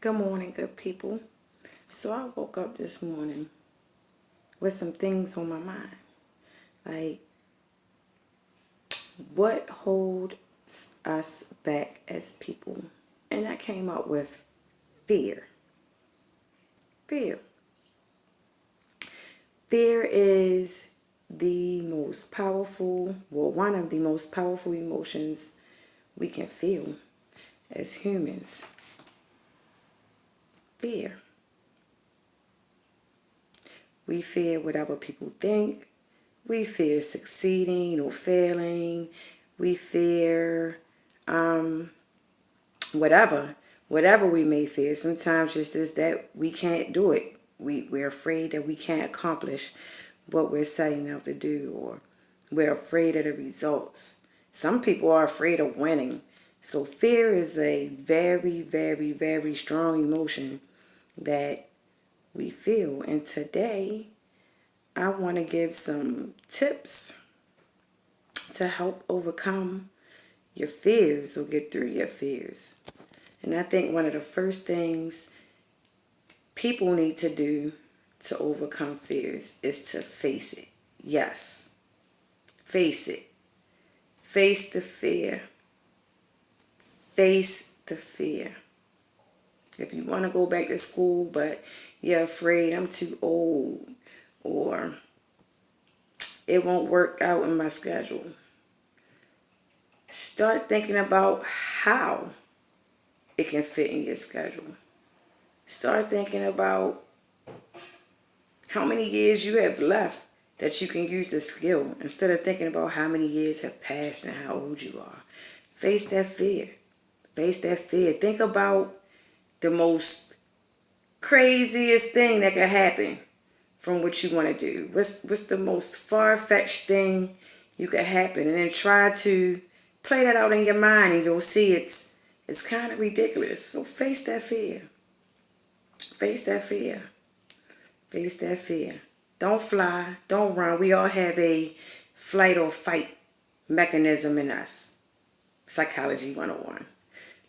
Good morning, good people. So I woke up this morning with some things on my mind. Like, what holds us back as people? And I came up with fear. Fear. Fear is the most powerful, well, one of the most powerful emotions we can feel as humans. Fear. We fear what other people think. We fear succeeding or failing. We fear whatever we may fear. Sometimes it's just that we can't do it. We're afraid that we can't accomplish what we're setting out to do, or we're afraid of the results. Some people are afraid of winning. So fear is a very, very, very strong emotion that we feel. And today, I want to give some tips to help overcome your fears or get through your fears. And I think one of the first things people need to do to overcome fears is to face it. Yes, face it. Face the fear. Face the fear. If you want to go back to school, but you're afraid I'm too old, or it won't work out in my schedule, start thinking about how it can fit in your schedule. Start thinking about how many years you have left that you can use the skill, instead of thinking about how many years have passed and how old you are. Face that fear. Face that fear. Think about the most craziest thing that could happen from what you want to do. What's the most far-fetched thing you could happen? And then try to play that out in your mind, and you'll see it's kind of ridiculous. So face that fear. Face that fear. Face that fear. Don't fly. Don't run. We all have a flight or fight mechanism in us. Psychology 101.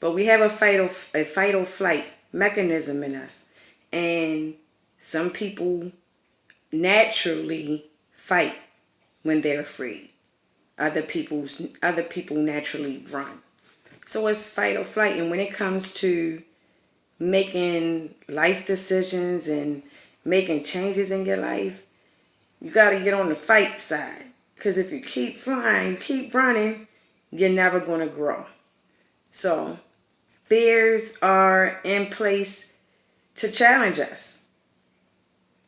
But we have a fight or flight mechanism in us. And some people naturally fight when they're afraid. Other people naturally run. So it's fight or flight. And when it comes to making life decisions and making changes in your life, you got to get on the fight side. Because if you keep flying, you keep running, you're never going to grow. So fears are in place to challenge us.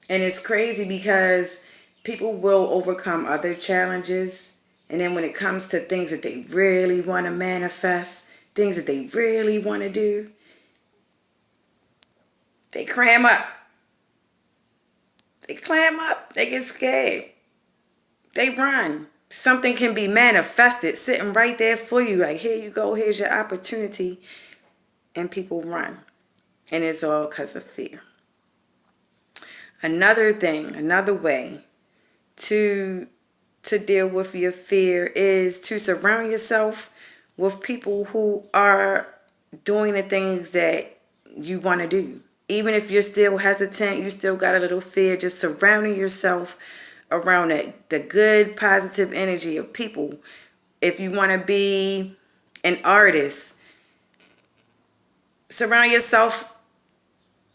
And it's crazy because people will overcome other challenges. And then when it comes to things that they really want to manifest, things that they really want to do, they clam up. They clam up. They get scared. They run. Something can be manifested sitting right there for you. Like, here you go. Here's your opportunity. And people run. And it's all because of fear. Another way to deal with your fear is to surround yourself with people who are doing the things that you want to do. Even if you're still hesitant, you still got a little fear, just surrounding yourself around the good, positive energy of people. If you want to be an artist, surround yourself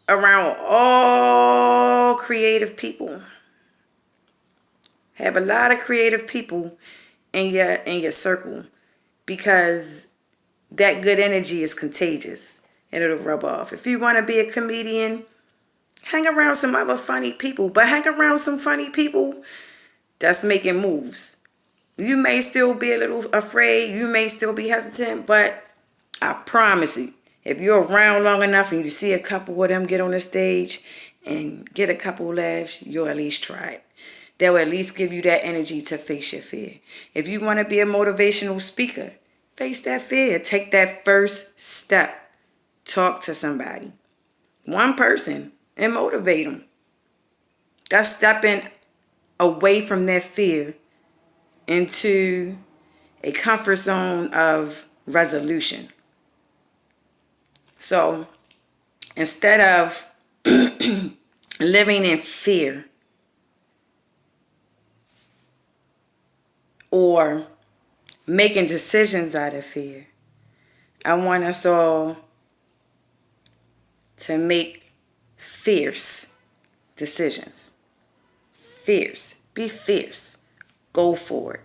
around all creative people. Have a lot of creative people in your circle, because that good energy is contagious and it'll rub off. If you want to be a comedian, hang around some other funny people, but hang around some funny people that's making moves. You may still be a little afraid, you may still be hesitant, but I promise you, if you're around long enough and you see a couple of them get on the stage and get a couple laughs, you'll at least try it. They'll at least give you that energy to face your fear. If you want to be a motivational speaker, face that fear. Take that first step. Talk to somebody. One person, and motivate them. That's stepping away from that fear into a comfort zone of resolution. So Instead of living in fear or making decisions out of fear, I want us all to make fierce decisions. Fierce. Be fierce. Go for it.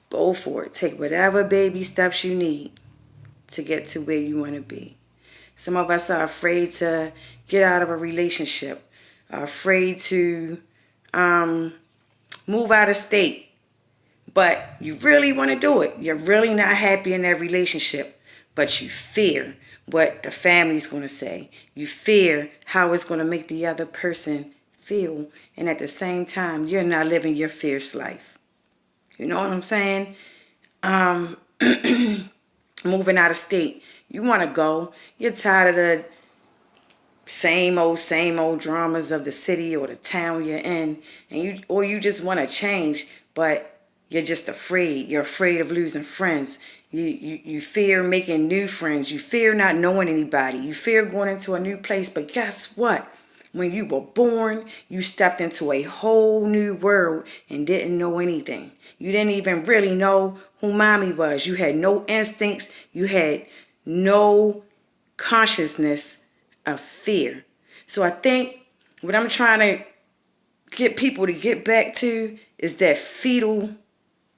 Go for it. Take whatever baby steps you need to get to where you want to be. Some of us are afraid to get out of a relationship, are afraid to move out of state, but you really want to do it. You're really not happy in that relationship, but you fear what the family's going to say. You fear how it's going to make the other person feel, and at the same time, you're not living your fierce life. You know what I'm saying? Moving out of state. You want to go. You're tired of the same old dramas of the city or the town you're in, and you just want to change, but you're just afraid. You're afraid of losing friends. You fear making new friends. You fear not knowing anybody. You fear going into a new place. But guess what? When you were born, you stepped into a whole new world and didn't know anything. You didn't even really know who mommy was. You had no instincts. You had no consciousness of fear. So I think what I'm trying to get people to get back to is that fetal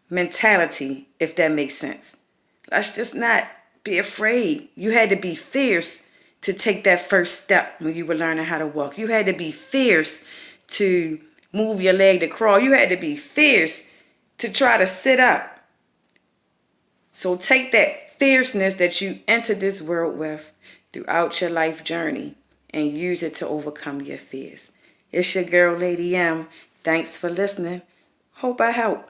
mentality, if that makes sense. Let's just not be afraid. You had to be fierce to take that first step when you were learning how to walk. You had to be fierce to move your leg to crawl. You had to be fierce to try to sit up. So take that fierceness that you entered this world with throughout your life journey and use it to overcome your fears. It's your girl, Lady M. Thanks for listening. Hope I helped.